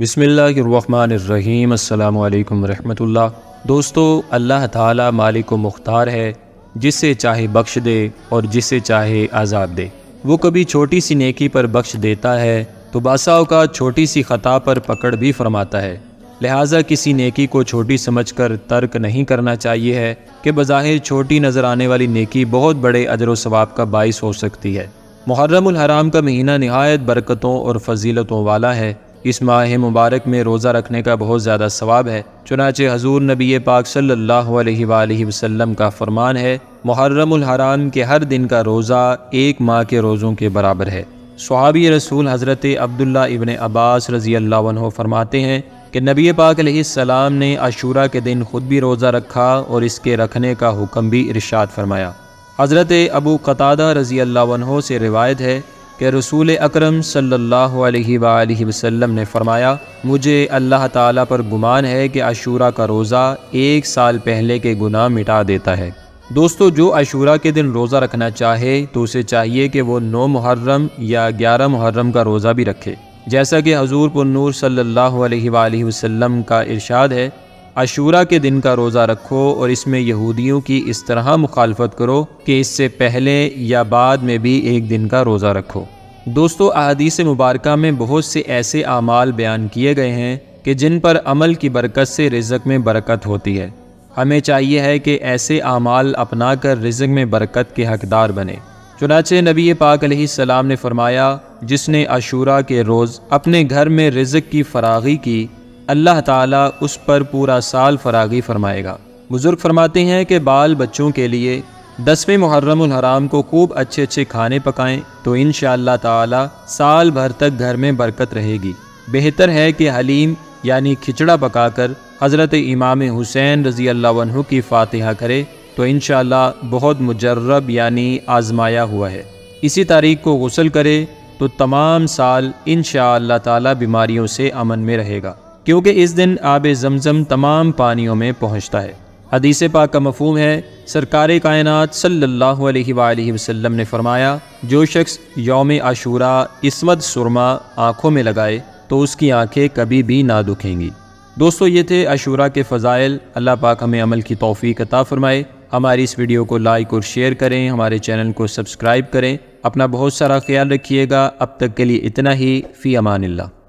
بسم اللہ الرحمن الرحیم۔ السلام علیکم ورحمۃ اللہ۔ دوستو، اللہ تعالیٰ مالک و مختار ہے، جسے چاہے بخش دے اور جسے چاہے عذاب دے۔ وہ کبھی چھوٹی سی نیکی پر بخش دیتا ہے تو بعض اوقات چھوٹی سی خطا پر پکڑ بھی فرماتا ہے۔ لہٰذا کسی نیکی کو چھوٹی سمجھ کر ترک نہیں کرنا چاہیے ہے کہ بظاہر چھوٹی نظر آنے والی نیکی بہت بڑے اجر و ثواب کا باعث ہو سکتی ہے۔ محرم الحرام کا مہینہ نہایت برکتوں اور فضیلتوں والا ہے۔ اس ماہ مبارک میں روزہ رکھنے کا بہت زیادہ ثواب ہے۔ چنانچہ حضور نبی پاک صلی اللہ علیہ وآلہ وسلم کا فرمان ہے، محرم الحرام کے ہر دن کا روزہ ایک ماہ کے روزوں کے برابر ہے۔ صحابی رسول حضرت عبداللہ ابن عباس رضی اللہ عنہ فرماتے ہیں کہ نبی پاک علیہ السلام نے عاشوراء کے دن خود بھی روزہ رکھا اور اس کے رکھنے کا حکم بھی ارشاد فرمایا۔ حضرت ابو قتادہ رضی اللہ عنہ سے روایت ہے کہ رسول اکرم صلی اللہ علیہ وآلہ وسلم نے فرمایا، مجھے اللہ تعالیٰ پر گمان ہے کہ عاشوراء کا روزہ ایک سال پہلے کے گناہ مٹا دیتا ہے۔ دوستو، جو عاشوراء کے دن روزہ رکھنا چاہے تو اسے چاہیے کہ وہ 9 محرم یا 11 محرم کا روزہ بھی رکھے، جیسا کہ حضور پر نور صلی اللہ علیہ وآلہ وسلم کا ارشاد ہے، عاشوراء کے دن کا روزہ رکھو اور اس میں یہودیوں کی اس طرح مخالفت کرو کہ اس سے پہلے یا بعد میں بھی ایک دن کا روزہ رکھو۔ دوستو، احادیث مبارکہ میں بہت سے ایسے اعمال بیان کیے گئے ہیں کہ جن پر عمل کی برکت سے رزق میں برکت ہوتی ہے۔ ہمیں چاہیے ہے کہ ایسے اعمال اپنا کر رزق میں برکت کے حقدار بنے۔ چنانچہ نبی پاک علیہ السلام نے فرمایا، جس نے عاشوراء کے روز اپنے گھر میں رزق کی فراغی کی، اللہ تعالیٰ اس پر پورا سال فراغی فرمائے گا۔ بزرگ فرماتے ہیں کہ بال بچوں کے لیے 10ویں محرم الحرام کو خوب اچھے اچھے کھانے پکائیں تو انشاءاللہ تعالیٰ سال بھر تک گھر میں برکت رہے گی۔ بہتر ہے کہ حلیم یعنی کھچڑا پکا کر حضرت امام حسین رضی اللہ عنہ کی فاتحہ کرے تو انشاءاللہ بہت مجرب یعنی آزمایا ہوا ہے۔ اسی تاریخ کو غسل کرے تو تمام سال انشاءاللہ تعالیٰ بیماریوں سے امن میں رہے گا، کیونکہ اس دن آب زمزم تمام پانیوں میں پہنچتا ہے۔ حدیث پاک کا مفہوم ہے، سرکار کائنات صلی اللہ علیہ وآلہ وسلم نے فرمایا، جو شخص یوم عاشوراء اسود سرما آنکھوں میں لگائے تو اس کی آنکھیں کبھی بھی نہ دکھیں گی۔ دوستو، یہ تھے عاشوراء کے فضائل۔ اللہ پاک ہمیں عمل کی توفیق عطا فرمائے۔ ہماری اس ویڈیو کو لائک اور شیئر کریں، ہمارے چینل کو سبسکرائب کریں۔ اپنا بہت سارا خیال رکھیے گا۔ اب تک کے لیے اتنا ہی، فی امان اللہ۔